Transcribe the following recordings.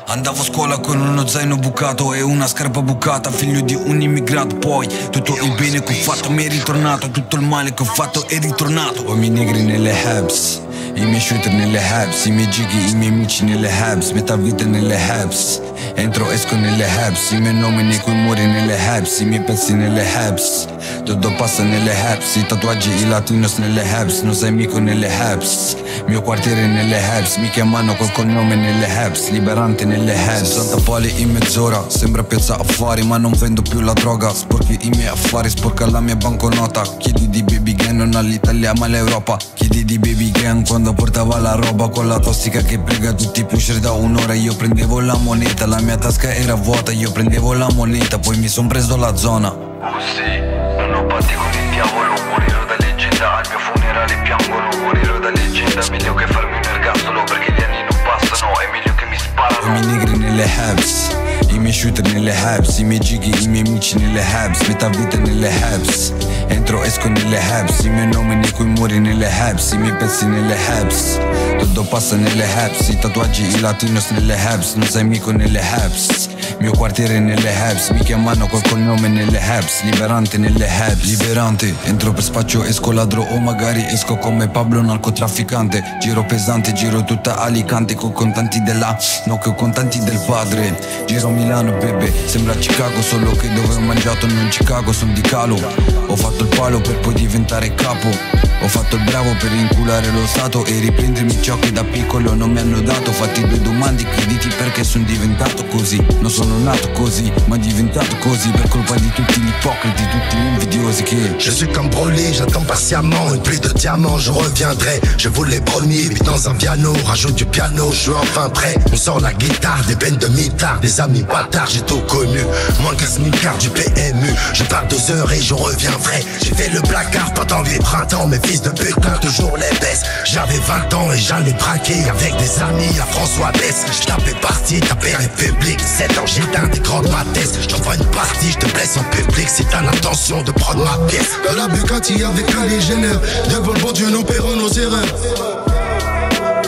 Andavo a scuola con uno zaino bucato e una scarpa bucata, figlio di un immigrato. Poi tutto il bene che ho fatto mi è ritornato, tutto il male che ho fatto è ritornato. Ho i miei negri nelle habs, i miei shooter nelle habs, i miei gighi, i miei amici nelle habs, metà vita nelle habs. Entro, esco nelle habs, i miei nomi nei cui muori nelle habs, i miei pezzi nelle habs. Tutto passa nelle habs, i tatuaggi, i latinos nelle habs, non sei mico nelle habs. Mio quartiere nelle habs, mi chiamano col cognome nelle habs, liberante nelle habs. 60 pali in mezz'ora, sembra piazza affari, ma non vendo più la droga. Sporchi i miei affari, sporca la mia banconota. Chiedi di baby gang non all'Italia ma all'Europa. Chiedi di baby gang quando portava la roba, con la tossica che prega tutti i pusher da un'ora. Io prendevo la moneta, la mia tasca era vuota, io prendevo la moneta, poi mi son preso la zona. Oh sì, non ho patti con il diavolo, morirò da leggenda. Al mio funerale piangono, morirò da leggenda. Meglio che farmi un ergastolo, perché gli anni non passano, è meglio che mi sparano. Ho i miei negri nelle habs, i miei shooter nelle habs, i miei gighi, i miei amici nelle habs, metà vita nelle habs. Entro, esco nelle habs, i miei nomi nei cui muori nelle habs, i miei pezzi nelle habs. Tutto passa nelle habs, i tatuaggi, i latinos nelle habs, non sei mico nelle habs. Mio quartiere nelle habs, mi chiamano col cognome nelle habs, liberante nelle habs. Liberante, entro per spaccio, esco ladro o magari esco come Pablo narcotrafficante. Giro pesante, giro tutta Alicante con contanti della, no che ho contanti del padre. Giro Milano bebe, sembra Chicago, solo che dove ho mangiato non Chicago, son di calo. Ho fatto il palo per poi diventare capo, ho fatto il bravo per inculare lo stato e riprendermi ciò che da piccolo non mi hanno dato. Fatti due domande, chiediti perché sono diventato così. Non sono nato così, ma diventato così per colpa di tutti gli ipocriti, tutti gli invidiosi che... Je suis comme Broly, j'attends patiemment une pluie de diamants, je reviendrai. Je vous l'ai promis, vite dans un piano, rajoute du piano, je suis enfin prêt. On sort la guitare, des bennes de mitard, des amis bâtards, j'ai tout connu. Moins 15 000 cartes du PMU, je pars 2 heures et je reviendrai. J'ai fait le placard pendant les printemps, mes fils de putain toujours les baisse. J'avais 20 ans et j'allais braquer avec des amis à François Besse. Je tapais parti, tapais République, 7 ans j'éteins des grandes mathèses. Je t'envoie une partie, je te blesse en public si t'as l'intention de prendre ma pièce. Dans la Bugatti avec un légionnaire, devant le bon Dieu nous paierons nos erreurs.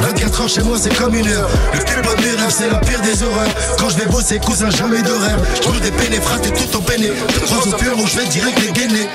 24 ans chez moi c'est comme une heure. Le plus beau de mes rêves c'est la pire des horreurs. Quand je vais bosser cousin jamais d'horaire. Je trouve des peines frappes tout en peine. Te croise au pur où je vais direct les gainer.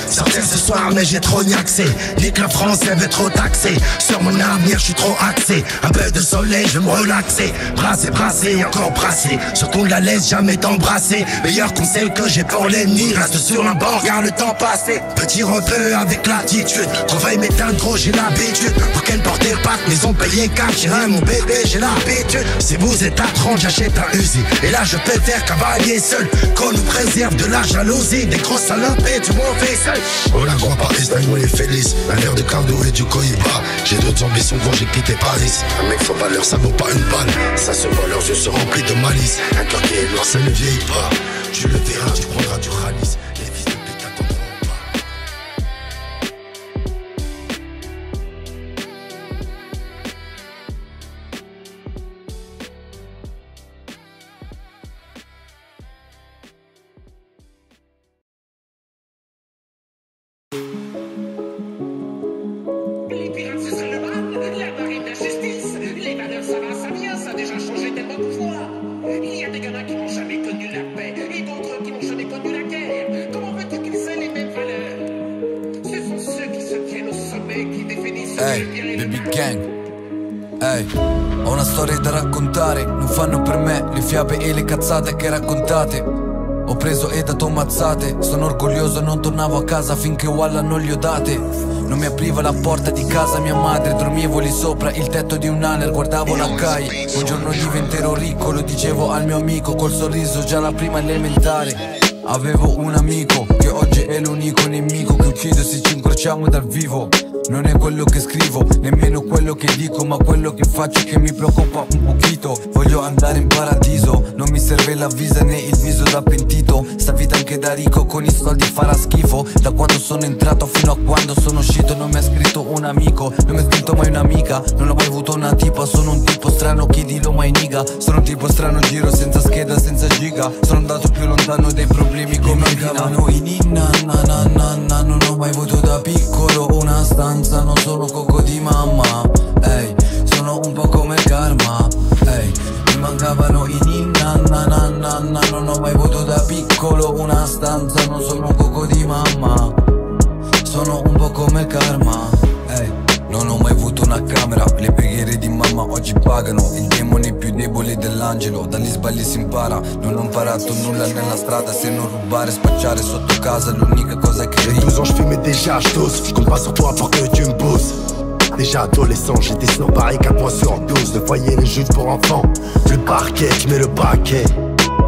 Sortir ce soir mais j'ai trop niaxé. Nique la France elle veut trop taxer. Sur mon avenir je suis trop axé. Un peu de soleil je vais me relaxer. Brasser, brasser, encore brasser. Surtout la laisse jamais t'embrasser. Meilleur conseil que j'ai pour l'ennemi. Reste sur un banc, regarde le temps passer. Petit rebeu avec l'attitude. Travail m'éteindre gros j'ai l'habitude. Pour qu'elle porte des pattes, maison payée cash. J'ai rien mon bébé j'ai l'habitude. Si vous êtes à 30 j'achète un Uzi. Et là je peux faire cavalier seul. Qu'on nous préserve de la jalousie. Des grosses salopes et du mauvais seul. On la croit pas, Espagne, est feliz. Un air de cardo et du Cohiba. J'ai d'autres ambitions quand j'ai quitté Paris. Un mec sans valeur, ça vaut pas une balle. Ça se voit, leurs yeux se remplissent de malice. Un cœur qui est noir, ça ne vieillit pas. Tu le verras, tu prendras du ralice. Les fils de pute t'attendront pas. Les pirates se sont le mal, la marine la justice, les valeurs ça va, ça vient, ça a déjà changé tellement de fois. Il y a des gamins qui n'ont jamais connu la paix et d'autres qui n'ont jamais connu la guerre. Comment veux-tu qu'ils aient les mêmes valeurs? Ce sont ceux qui se tiennent au sommet qui définissent Hey, le bien et le baby mal. gang. Hey, ho una storia da raccontare, non fanno per me le fiabe e le cazzate che raccontate. Ho preso e dato mazzate, sono orgoglioso, non tornavo a casa finché Walla non li ho date. Non mi apriva la porta di casa mia madre, dormivo lì sopra il tetto di un hangar, guardavo la CAI. Un giorno diventerò ricco, lo dicevo al mio amico, col sorriso già la prima elementare. Avevo un amico che oggi è l'unico nemico che uccido se ci incrociamo dal vivo. Non è quello che scrivo, nemmeno quello che dico, ma quello che faccio che mi preoccupa un pochino. Voglio andare in paradiso, non mi serve la visa né il viso da pentito. Sta vita anche da ricco con i soldi farà schifo. Da quando sono entrato fino a quando sono uscito non mi ha scritto un amico, non mi ha scritto mai un'amica. Non ho mai avuto una tipa, sono un tipo strano, chiedilo mai niga. Sono un tipo strano, giro senza scheda, senza giga. Sono andato più lontano dei problemi come Dina. I ninna, na na na na. Non ho mai avuto da piccolo una stanza, non sono coco di mamma. Ehi, sono un po' come il karma. Ehi, mi manca giocavano in inna, non ho mai avuto da piccolo una stanza, non sono un cuoco di mamma, sono un po' come karma, non ho mai avuto una camera, le preghiere di mamma oggi pagano, il demone più debole dell'angelo, dagli sbagli si impara, non ho imparato nulla nella strada se non rubare, spacciare sotto casa, l'unica cosa che J'ai 12 ans, je fumais déjà, je dose, je compte pas sur toi pour que tu me pousses. Déjà adolescent, j'étais sur Paris 4 mois sur 12. Le foyer, les juges pour enfants, le parquet, tu mets le paquet.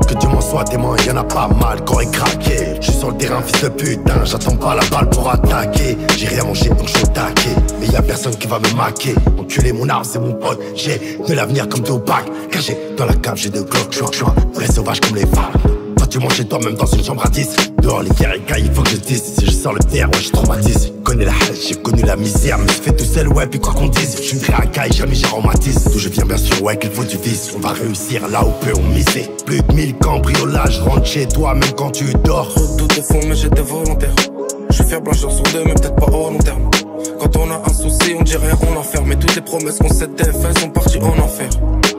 Que Dieu m'en soit témoin, y'en a pas mal, corps est craqué. Je suis sur le terrain, fils de putain, j'attends pas la balle pour attaquer. J'ai rien mangé donc je suis au taquet, mais y'a personne qui va me maquer. Enculé, mon arme c'est mon pote, j'ai de l'avenir comme Tupac. Caché dans la cave, j'ai deux Glock, je suis un vrai sauvage comme les femmes. Toi tu manges chez toi même dans une chambre à 10. Dehors les guerres et cailles, il faut que je dise. Si je sors le terre, ouais je traumatise. Connais la haine, j'ai connu la misère, mais je fais tout seul, ouais, puis quoi qu'on dise. Je suis vrai à caille, jamais j'ai rhumatisme. D'où je viens bien sûr, ouais, qu'il faut du vice. On va réussir là où peut on miser. Plus de 1000 cambriolages, rentre chez toi même quand tu dors. Tout est faux mais j'étais volontaire. Je suis fier blancheur sur deux mais peut-être pas au long terme. Quand on a un souci on dit rien, on enferme. Mais toutes les promesses qu'on s'était faites sont parties en enfer.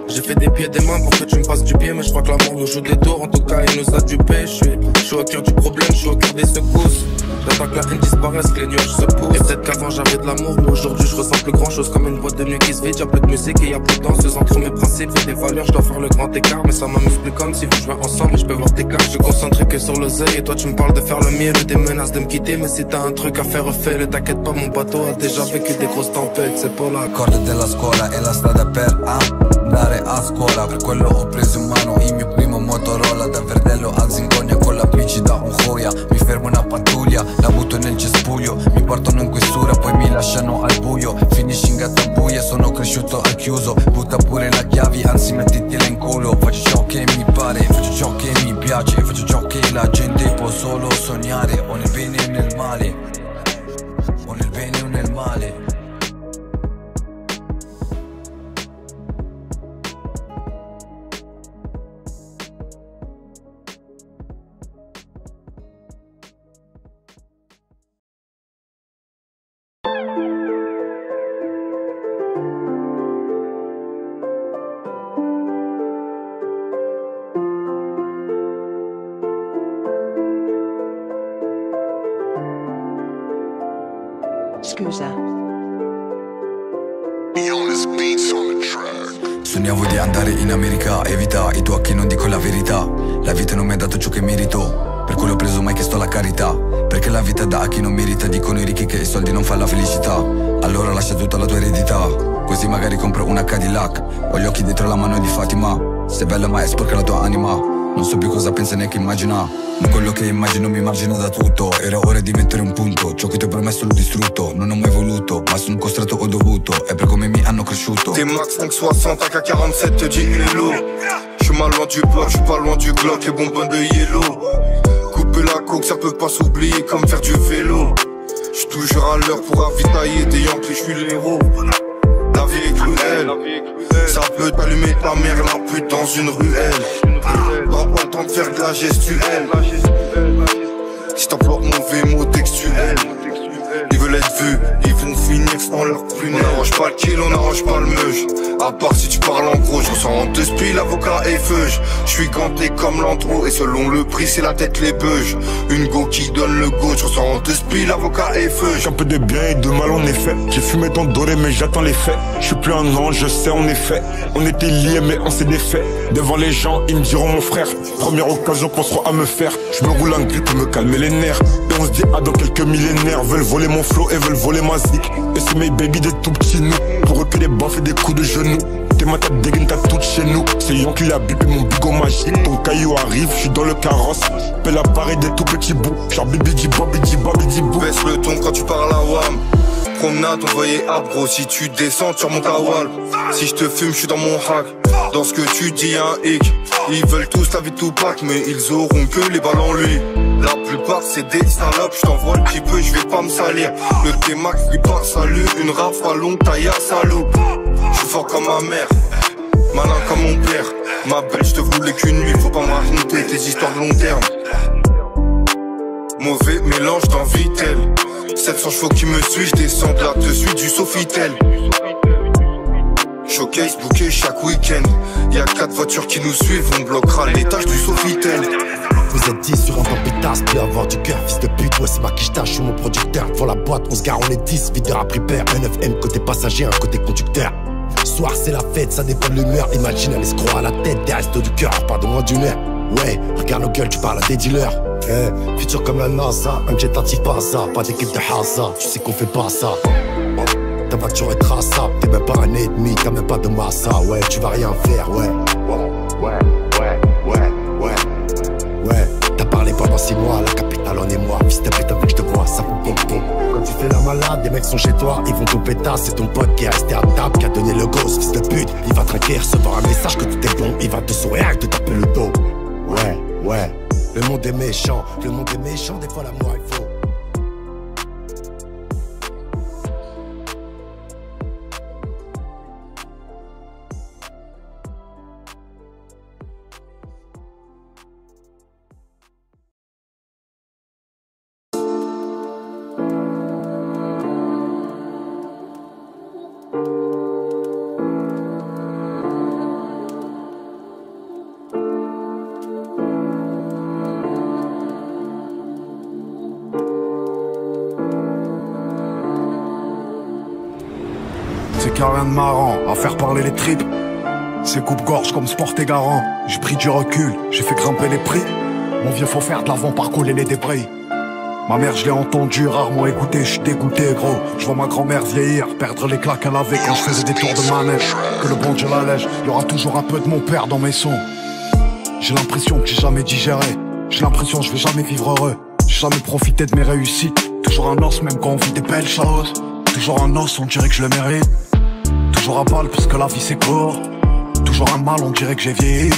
J'ai fait des pieds et des mains pour que tu me passes du pied, mais je crois que l'amour nous joue des tours. En tout cas il nous a dupés. Je suis au cœur du problème, je suis au cœur des secousses. J'attends que la haine disparaisse, que les nuages se poussent. Et peut-être qu'avant j'avais de l'amour, mais aujourd'hui je ressens plus grand chose. Comme une boîte de nuit qui se vide, y'a plus de musique et y'a plus de danse. Entre mes principes et des valeurs, je dois faire le grand écart. Mais ça m'amuse plus comme si vous jouez ensemble et je peux voir tes cartes. Je suis concentré que sur l'oseille et toi tu me parles de faire le mieux. Des menaces de me quitter, mais si t'as un truc à faire, fais-le. T'inquiète pas, mon bateau a déjà vécu des grosses tempêtes, c'est pas la corde della scuola e la strada per andare a scuola. Per quello ho preso in mano il mio primo Motorola. Da Verdello a Zingonia con la bici da un Joya. Mi fermo una pattuglia, la butto nel cespuglio. Mi portano in questura, poi mi lasciano al buio. Finisci in gattabuia, sono cresciuto al chiuso. Butta pure la chiavi, anzi mettitela in culo. Faccio ciò che mi pare, faccio ciò che mi piace. Faccio ciò che la gente può solo sognare. O nel bene o nel male, o nel bene o nel male. Scusa. Sognavo di andare in America, evita i tuoi occhi, non dico la verità. La vita non mi ha dato ciò che merito, per quello ho preso mai chiesto la carità. Perché la vita dà a chi non merita, dicono i ricchi che i soldi non fanno la felicità. Allora lascia tutta la tua eredità, così magari compro una Cadillac. Ho gli occhi dietro la mano di Fatima, sei bella ma è sporca la tua anima. Non so più cosa pensa neanche immagina, ma quello che immagino mi margina da tutto. Era ora di mettere un punto, ciò che ti ho promesso l'ho distrutto. Non ho mai voluto, ma sono costretto, ho dovuto. È per come mi hanno cresciuto. T'es max 560, AK-47 te dit il est lourd. J'suis mal loin du bloc, j'suis pas loin du Glock. Les bonbons de yellow, couper la coke ça peut pas s'oublier comme faire du vélo. J'suis toujours à l'heure pour ravitailler des Yankees, j'suis l'héros. La vie est cruelle, ça peut t'allumer ta mère la pute dans une ruelle. T'auras pas le temps de faire de la gestuelle. Si t'emploies mauvais mots textuels, ils veulent être vus, ils vont finir sans leur plume. On n'arrange pas le kill, on n'arrange pas le meuge. À part si tu parles en gros, je ressens en deux spies, l'avocat et feuge. Je suis ganté comme l'antro et selon le prix c'est la tête les beuges. Une go qui donne le go, je ressens en deux spies, l'avocat et feuge. Un peu de bien et de mal en effet. J'ai fumé dans doré mais j'attends les faits. Je suis plus un ange, je sais en effet. On était liés mais on s'est défait. Devant les gens ils me diront mon frère. Première occasion penseront à me faire. Je me roule un grip pour me calmer les nerfs. Et on se dit ah dans quelques millénaires veulent voler mon flow et veulent voler ma zik. Et c'est mes baby des tout petits nous. Pour eux que des baffes et des coups de genoux. T'es ma tête dégaine, t'as tout chez nous. C'est Yon qui l'a bipé mon bigot magique. Ton caillou arrive, je suis dans le carrosse. Fais l'appareil des tout petits bouts. Genre bibidi bobidi bobidi bou. Baisse le ton quand tu parles à WAM. Promenade envoyée à bro. Si tu descends tu remontes à Wall. Si je te fume je suis dans mon hack. Dans ce que tu dis un hic. Ils veulent tous la vie de Tupac, mais ils auront que les balles en lui. La plupart c'est des salopes, je t'envoie le petit peu, je vais pas me salir. Le T-Max lui part salut, une rafale longue taille à salaud. Je suis fort comme ma mère, malin comme mon père. Ma belle, je te voulais qu'une nuit, faut pas me raconter tes histoires de long terme. Mauvais mélange dans Vitel. 700 chevaux qui me suivent, je descends de là-dessus du Sofitel. Showcase booké chaque week-end. Y'a 4 voitures qui nous suivent, on bloquera l'étage du Sofitel. Vous êtes 10 sur un pampétas, puis avoir du cœur, fils de pute, ouais c'est ma quiche-tâche, je suis mon producteur. Devant la boîte, on se gare, on est 10, videur à prépare. Un 9M côté passager, un côté conducteur. Soir c'est la fête, ça dépend de l'humeur. Imagine un escroc à la tête, des restos du cœur, pas de moins d'une heure. Ouais, regarde nos gueules, tu parles à des dealers. Futur comme la NASA, un jet anti-pasa, pas d'équipe de Haza, tu sais qu'on fait pas ça. Ta voiture est traçable, t'es même pas un ennemi, t'as même pas de massa. Ouais, tu vas rien faire, ouais. Ouais, t'as parlé pendant 6 mois, la capitale en est moi. Fils de pute avec je te vois, ça fout pom pom. Quand tu fais la malade, des mecs sont chez toi, ils vont tout pétasse. C'est ton pote qui est resté à table, qui a donné le gosse, fils de pute. Il va trinquer, recevoir un message que tout est bon. Il va te sourire et te taper le dos. Ouais, le monde est méchant, des fois l'amour il faut. C'est qu'il y a rien de marrant à faire parler les tripes. C'est coupe-gorge comme sport et garant. J'ai pris du recul, j'ai fait grimper les prix. Mon vieux faut faire de l'avant par coller les débris. Ma mère je l'ai entendu, rarement écouté, je suis dégoûté gros. Je vois ma grand-mère vieillir, perdre les claques qu'elle avait quand je faisais des tours de manège. Que le bon Dieu l'allège, il y aura toujours un peu de mon père dans mes sons. J'ai l'impression que j'ai jamais digéré. J'ai l'impression que je vais jamais vivre heureux. J'ai jamais profité de mes réussites. Toujours un os même quand on vit des belles choses. Toujours un os, on dirait que je le mérite. Toujours à balle parce que la vie c'est court. Toujours un mal, on dirait que j'ai vieilli.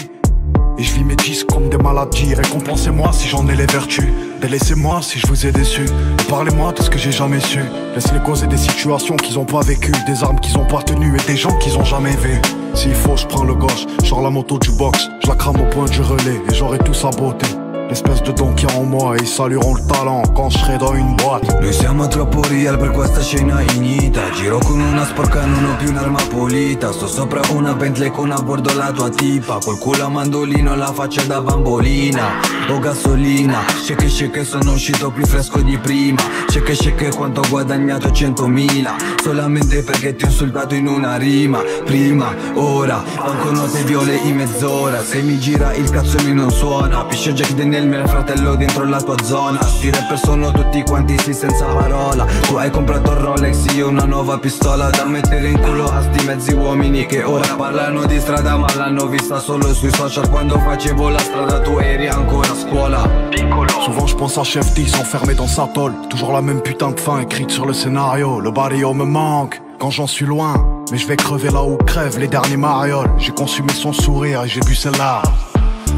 Et je vis mes disques comme des maladies. Récompensez-moi si j'en ai les vertus. Délaissez-moi si je vous ai déçu. Et parlez-moi de ce que j'ai jamais su. Laissez-les causer des situations qu'ils ont pas vécues. Des armes qu'ils ont pas tenues et des gens qu'ils ont jamais vus. S'il faut, je prends le gauche. Je sors la moto du box. Je la crame au point du relais et j'aurai tout saboté. L'espèce de don qu'il y a en moi et ils salueront le talent quand je serai dans une boîte. Noi siamo troppo real per questa scena ignita. Giro con una sporca, non ho più un'arma pulita. Sto sopra una Bentley con a bordo la tua tipa. Col culo a mandolino, la faccia da bambolina. O gasolina, shake sono uscito più fresco di prima. Shake quanto ho guadagnato 100.000. Solamente perché ti ho insultato in una rima. Prima, ora, banconote viole in mezz'ora. Se mi gira il cazzo mi non suona. Pisce Jack Daniel mio fratello dentro la tua zona. Sti rapper sono tutti quanti sì senza parola. Tu hai comprato un Rolex, io una nuova pistola da mettere in culo a sti mezzi uomini che ora parlano di strada ma l'hanno vista solo sui social. Quando facevo la strada tu eri ancora a scuola. Piccolo. Souvent je pense à Chef 10 enfermé dans sa tôle. Toujours la même putain de fin écrite sur le scénario. Le barrio me manque quand j'en suis loin. Mais je vais crever là où crèvent les derniers marioles. J'ai consumé son sourire et j'ai bu ses larmes.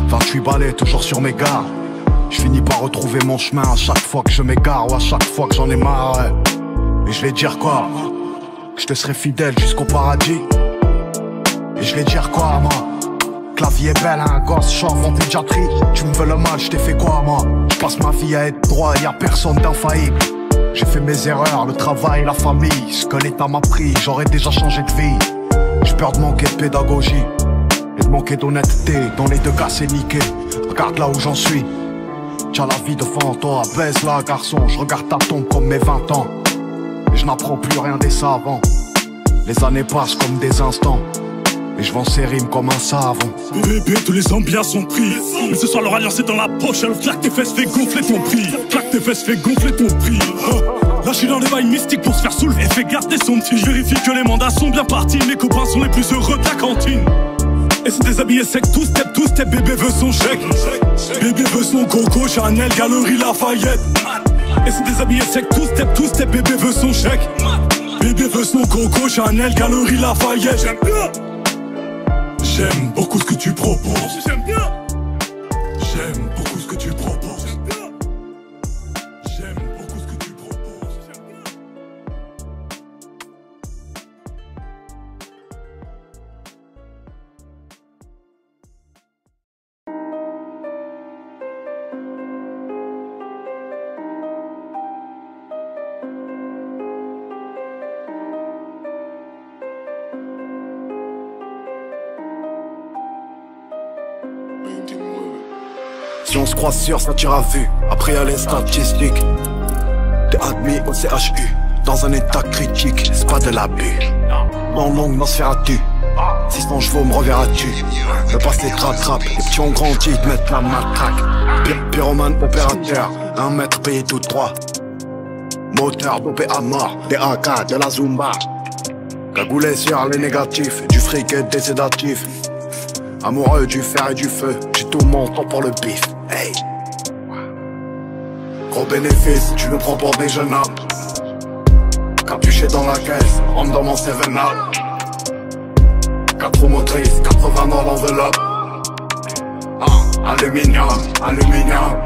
28 balais toujours sur mes gardes. Je finis par retrouver mon chemin à chaque fois que je m'égare ou à chaque fois que j'en ai marre, ouais. Et je vais dire quoi? Que je te serai fidèle jusqu'au paradis. Et je vais dire quoi moi? Que la vie est belle, un gosse chauve en pédiatrie. Tu me veux le mal, je t'ai fait quoi moi? Je passe ma vie à être droit, y'a personne d'infaillible. J'ai fait mes erreurs, le travail, la famille. Ce que l'état m'a pris, j'aurais déjà changé de vie. J'ai peur de manquer de pédagogie et de manquer d'honnêteté. Dans les deux cas c'est niqué. Regarde là où j'en suis. T'as la vie devant toi, baisse là garçon. Je regarde ta tombe comme mes 20 ans. Et je n'apprends plus rien des savants. Les années passent comme des instants. Et je vends ces rimes comme un savon. Bébé, tous les ambiances sont pris. Mais ce soir leur alliance est dans la poche. Alors claque tes fesses, fais gonfler ton prix. Claque tes fesses, fais gonfler ton prix. Là je suis dans les bails mystiques pour se faire soulever. Fais garder son petit. Je vérifie que les mandats sont bien partis. Mes copains sont les plus heureux de la cantine. Et c'est déshabillé sec, tout step, bébé veut son chèque. Bébé veut son Coco, Chanel, Galerie Lafayette. Et c'est déshabillé sec, tout step, bébé veut son chèque. Bébé veut son Coco, Chanel, Galerie Lafayette. J'aime bien. J'aime beaucoup ce que tu proposes. J'aime bien. J'aime beaucoup ce que tu proposes. J'aime beaucoup ce que tu proposes. Si on se croise sûr, ça tire à vue. Après y'a les statistiques. T'es admis au CHU, dans un état critique, c'est pas de l'abus. En longue, Nosferatu. 600 chevaux, me reverras-tu. Me passe les trap-trap, les petits ont grandi, ils te mettent la matraque. Pyromane opérateur, 1 mètre payé tout droit. Moteur dopé à mort, des AK, de la Zumba. Cagoulé sur les négatifs, du fric et des sédatifs. Amoureux du fer et du feu, j'ai tout mon temps pour le bif. Hey. Gros bénéfice, tu nous prends pour des jeunes hommes. Capuché dans la caisse, rentre dans mon 7-up. 4 roues motrices, 80 dans l'enveloppe. Aluminium, aluminium.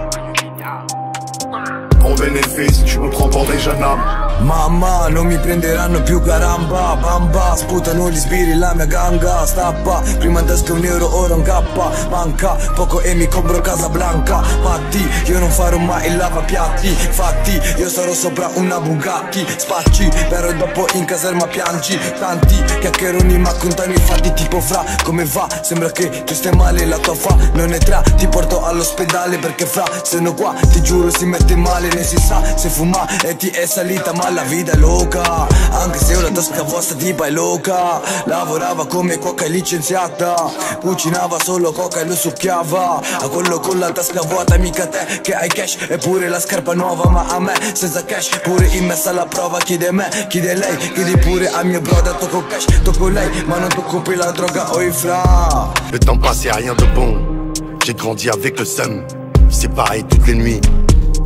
Gros bénéfice, tu me prends pour des jeunes hommes. Mamma, non mi prenderanno più caramba. Bamba, sputano gli sbirri, la mia ganga stappa. Prima in tasca €1, ora un K. Manca poco e mi compro Casablanca. Matti, io non farò mai il lavapiatti. Infatti, io sarò sopra una Bugatti. Spacci, però dopo in caserma piangi. Tanti chiacchieroni ma contano i fatti. Tipo fra, come va? Sembra che tu stai male, la tua fa non è tra. Ti porto all'ospedale perché fra, se no qua ti giuro si mette male. Ne si sa se fuma e ti è salita ma la vita è loca. Anche se ora tasca vostra tipa è loca. Lavorava come cuoca e licenziata. Cucinava solo coca e lo succhiava. A quello con la tasca vuota, mica te che hai cash. Eppure la scarpa nuova, ma a me senza cash. Pure in messa alla prova, chiede me, chiede lei. Chiedi pure a mio brother, tocco cash, tocco lei. Ma non tocco più la droga, oi fra. Le temps passé a rien de bon. J'ai grandi avec le seum. C'est pareil toutes les nuits.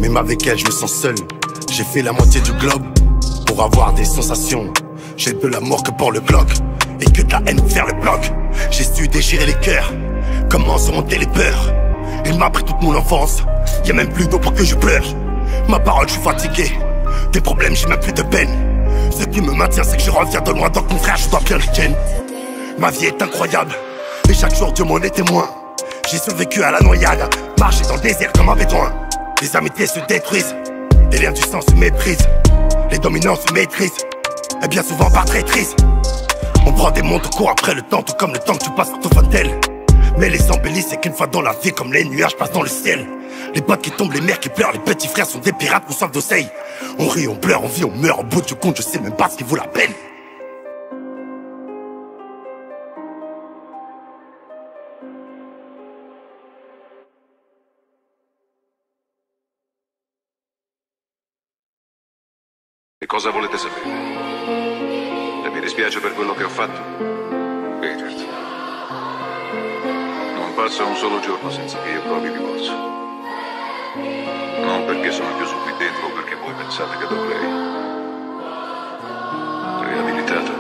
Même avec elle je me sens seul. J'ai fait la moitié du globe pour avoir des sensations. J'ai de l'amour que pour le Glock et que de la haine vers le bloc. J'ai su déchirer les cœurs, comment surmonter les peurs. Il m'a pris toute mon enfance, y'a même plus d'eau pour que je pleure. Ma parole, je suis fatigué, des problèmes, j'ai même plus de peine. Ce qui me maintient, c'est que je reviens de loin, donc mon frère, je dois bien le ken. Ma vie est incroyable, et chaque jour Dieu m'en est témoin. J'ai survécu à la noyade, marché dans le désert comme un bédouin. Les amitiés se détruisent, les liens du sang se méprisent. Les dominants se maîtrisent, et bien souvent par traîtrise. On prend des mondes au cours après le temps, tout comme le temps que tu passes sur ton fontaine. Mais les embellis, c'est qu'une fois dans la vie, comme les nuages passent dans le ciel. Les potes qui tombent, les mères qui pleurent, les petits frères sont des pirates pour soif d'oseille. On rit, on pleure, on vit, on meurt, au bout du compte, je sais même pas ce qui vaut la peine. E cosa volete sapere? E mi dispiace per quello che ho fatto? Richard. Non passa un solo giorno senza che io provi rimorso. Non perché sono chiuso qui dentro o perché voi pensate che dovrei. Riabilitato.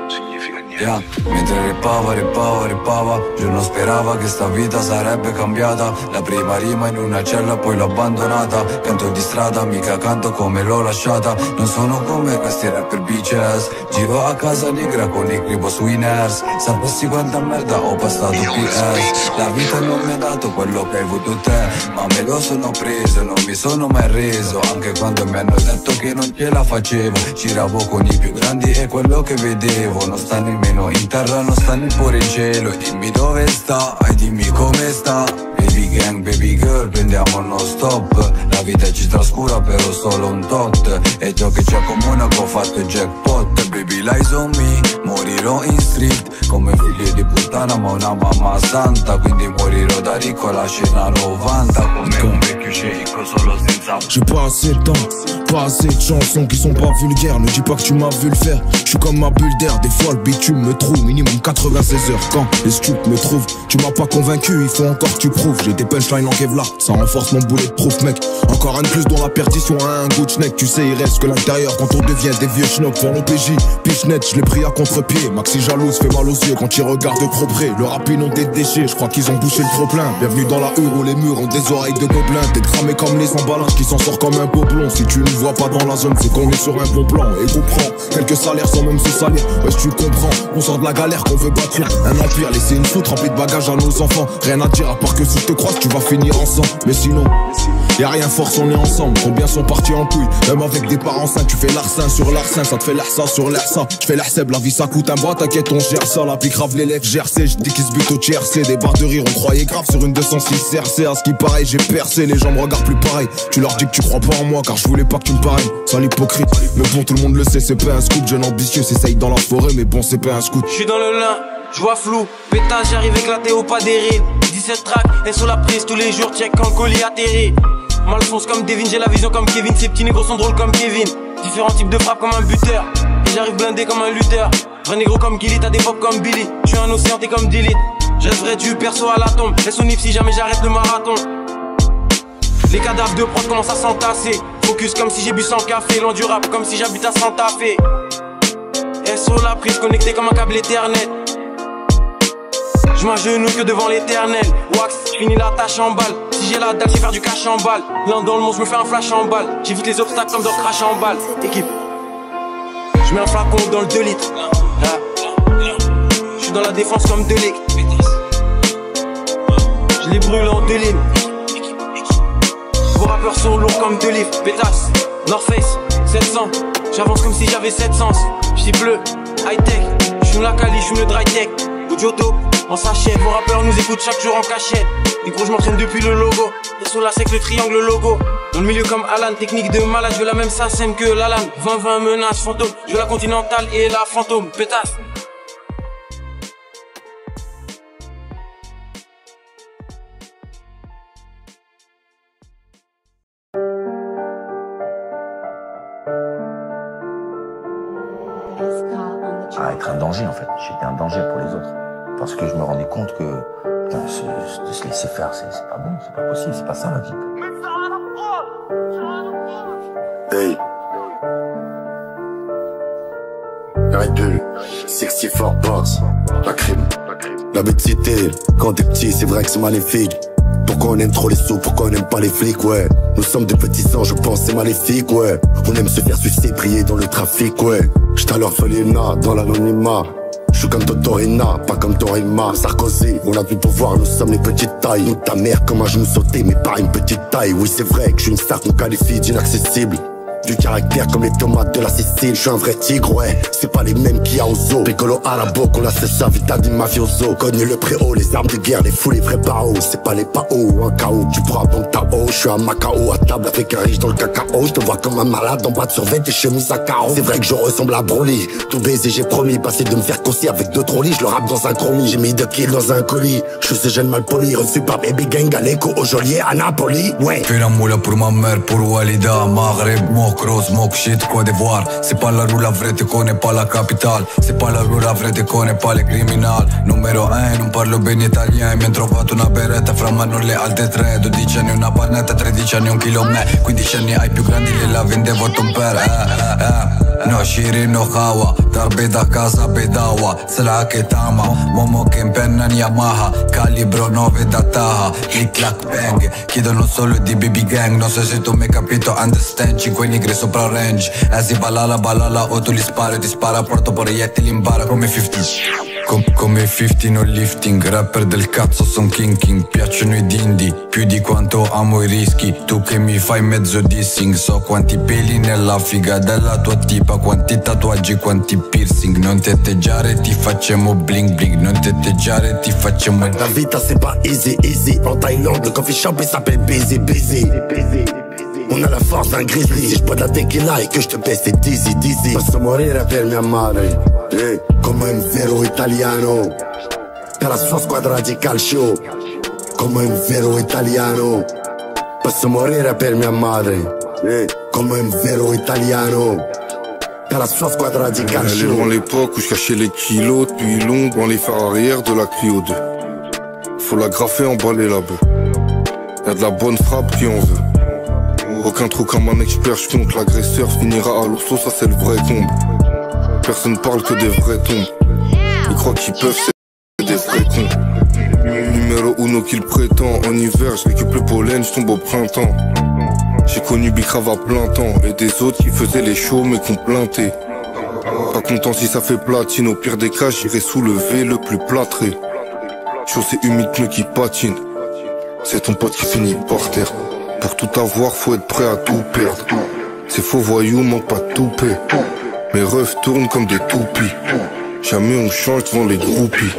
Significa niente. Yeah. Mentre rappava, giorno sperava che sta vita sarebbe cambiata. La prima rima in una cella poi l'ho abbandonata. Canto di strada, mica canto come l'ho lasciata. Non sono come questi rapper bitches. Giro a casa negra con i clip sui nerds. Sapessi quanta merda ho passato PS. La vita non mi ha dato quello che hai avuto te, ma me lo sono preso, non mi sono mai reso. Anche quando mi hanno detto che non ce la facevo. Giravo con i più grandi e quello che vedevo non sta nemmeno in terra, non sta neppure in cielo. E dimmi dove sta, e dimmi come sta. Baby gang, baby girl, prendiamo non stop. La vita ci trascura però solo un tot. E ciò che ci accomuna che ho fatto il jackpot. Baby lies on me, morirò in street come figlio di puttana ma una mamma santa. Quindi morirò da ricco alla scena 90. Come un vecchio sceicco solo senza. J'ai pas assez de temps, pas assez de chansons qui sont pas vulgaires. Ne dis pas que tu m'as vu le faire, je suis comme ma bulle d'air. Des fois le bitume me trouve, minimum 96 heures. Quand les stups me trouvent, tu m'as pas convaincu, il faut encore que tu prouves. J'ai des punchlines en Kevlar, ça renforce mon boulet de proof mec. Encore un de plus dont la perdition a un goût de schneck. Tu sais il reste que l'intérieur quand on devient des vieux schnocks. Pour l'OPJ, Pichenette, je l'ai pris à contre-pied. Maxi jalouse fait mal aux yeux quand il regarde de trop près. Le rap ils ont des déchets, je crois qu'ils ont bouché le trop plein. Bienvenue dans la hure où les murs ont des oreilles de gobelins. T'es cramé comme les emballages qui s'en sort comme un gobelin. Si tu nous vois pas dans la zone, c'est qu'on est sur un bon plan. Et qu'on prend quelques salaires sans même se salir. Ouais, si tu comprends, on sort de la galère qu'on veut bâtir un empire, laisser une soute remplie de bagages à nos enfants. Rien à dire à part que si je te croise, tu vas finir ensemble. Mais sinon, y'a rien, force, on est ensemble. Combien sont partis en couille, même avec des parents sains. Tu fais l'arsen sur l'arsen, ça te fait l'ahsa sur l'ahsa. Je fais l'ahseb, la vie ça coûte un bras, t'inquiète on gère ça. La pique grave l'élève GRC, je dis qu'ils se butent au TRC. Des barres de rire, on croyait grave sur une 206 CRC. À ce qui paraît, j'ai percé, les gens me regardent plus pareil. Tu leur dis que tu crois pas en moi, car je voulais pas que tu me pareilles. Sans l'hypocrite, mais bon tout le monde le sait, c'est pas un scoop. Jeune ambitieux, s'essaye dans la forêt, mais bon c'est pas un scoop. Je suis dans le lin, je vois flou, pétage, j'arrive éclaté au pas des rides. 17 tracks, et sur la prise tous les jours, check quand le colis atterrit. Malfonce comme Devin, j'ai la vision comme Kevin. Ces petits négros sont drôles comme Kevin. Différents types de frappes comme un buteur. Et j'arrive blindé comme un lutteur. Vrai négro comme Gilly, t'as des pop comme Billy. Je suis un océan, t'es comme Dilly. J'resterai du perso à la tombe. Laisse au nif si jamais j'arrête le marathon. Les cadavres de prod commencent à s'entasser. Focus comme si j'ai bu 100 café. Loin du rap comme si j'habite à Santa Fe. Et sur la prise, connecté comme un câble éternel. Je m'agenouille que devant l'éternel. Wax, j'finis la tâche en balle. Si j'ai la dalle, j'ai faire du cash en balle. L'un dans le monde, je me fais un flash en balle. J'évite les obstacles comme dans crash en balle. Équipe. Je mets un flacon dans le 2 litres. Je suis dans la défense comme 2 litres. Je les brûle en 2 lignes. Vos rappeurs sont lourds comme 2 livres. Pétasse, North Face, 700. J'avance comme si j'avais 7 sens. J'suis bleu, high tech. J'fume la Cali, j'fume le dry tech. Audio top, en sachet. Vos rappeurs nous écoutent chaque jour en cachette. Les gros, j'm'entraîne depuis le logo. Et sur la sec, le triangle, le logo. Dans le milieu comme Alan, technique de malade. Je veux la même SACEM que l'Alan. 20-20 menace, fantôme. Je veux la continentale et la fantôme. Pétasse. À être un danger en fait. J'étais un danger pour les autres. Parce que je me rendais compte que de se laisser faire, c'est pas bon, c'est pas possible, c'est pas ça la vie. Hey. Red Bull, 64 box, la crime. La bête cité, quand t'es petit, c'est vrai que c'est maléfique. Pourquoi on aime trop les sous, pourquoi on aime pas les flics, ouais. Nous sommes de petits sangs, je pense c'est maléfique, ouais. On aime se faire sucer, briller dans le trafic, ouais. J'étais à l'orphelinat, dans l'anonymat. Je suis comme Totorina, pas comme Torima. Sarkozy, on a du pouvoir, nous sommes les petites tailles. Nous ta mère comme un genou sauté, mais pas une petite taille. Oui c'est vrai que je suis une star qu'on qualifie d'inaccessible. Du caractère comme les tomates de la Sicile. Je suis un vrai tigre, ouais. C'est pas les mêmes qu'il y a au zoo. Piccolo à la boque, on a c'est ça, vita di mafioso. Cogne le préau, les armes de guerre, les fous, les vrais baos. C'est pas les paos ou un chaos. Tu prends un bon Tao. Je suis à Macao, à table avec un riche dans le cacao. Je te vois comme un malade en bas de survêt et chemises à carreaux. C'est vrai que je ressemble à Broly. Tout baiser, j'ai promis, passer de me faire cousser avec 2 trolleys. Je le rappe dans un chromie, j'ai mis 2 kills dans un colis. Je suis ce jeune mal poli, reçu par Baby Gang à l'écho, au geôlier à Napoli, ouais. Fais la moula pour ma mère, pour Walida, Maghreb, Mokro, smoke shit, Côte d'Ivoire. C'est pas la rue la vraie, tu connais pas la capitale. C'est pas la rue la vraie, tu connais pas les criminali. Numero 1, non parlo bene italiano. Mi han trovato una beretta fra mano le alte 3. 12 anni una pannetta, 13 anni un chilo me. 15 anni ai più grandi li la vendevo a Tomper. No Shirin no Hawa, darbe da casa bedawa. Sla che tama, momo che impenna Yamaha. Calibro 9 da Taha, click clack bang. Chiedono solo di Baby Gang. Non so se tu mi hai capito, understand. 5 nigri sopra range. Si balala o tu li spari. Ti spara, porto proiettili in bara come 50. Come 50 no lifting. Rapper del cazzo son King. Piacciono i dindi, più di quanto amo i rischi. Tu che mi fai mezzo dissing. So quanti peli nella figa della tua tipa. Quanti tatuaggi, quanti piercing. Non tetteggiare, ti facciamo bling bling. Non tetteggiare, ti facciamo. La vita c'est pas easy. En Thaïlande, le coffee shop il s'appelle Busy. On a la force d'un grizzly. Si je bois de la tequila et que je te baisse, c'est dizzy. Posso morire per mia madre, come un vero italiano. Per la sua squadra di calcio, come un vero italiano. Posso morire per mia madre, come un vero italiano. Per la sua squadra di calcio. Elle est loin l'époque où je cachais les kilos depuis long dans les phares arrière de la Clio 2. Faut la graffer, emballer la bœuf. Y'a de la bonne frappe qui en veut. Aucun trou comme un expert, je compte l'agresseur finira à l'osso, ça c'est le vrai comble. Personne parle que des vrais tombes. Ils croient qu'ils peuvent, c'est des vrais cons. Numéro uno qu'il prétend, en hiver je récupère le pollen, je tombe au printemps. J'ai connu Bicrave à plein temps et des autres qui faisaient les shows mais qu'on plaintait. Pas content si ça fait platine, au pire des cas j'irai soulever le plus plâtré. Chaussée humide, pneus qui patine. C'est ton pote qui finit par terre. Pour tout avoir, faut être prêt à tout perdre. Ces faux voyous manquent pas de toupet. Mes refs tournent comme des toupies. Jamais on change devant les groupies.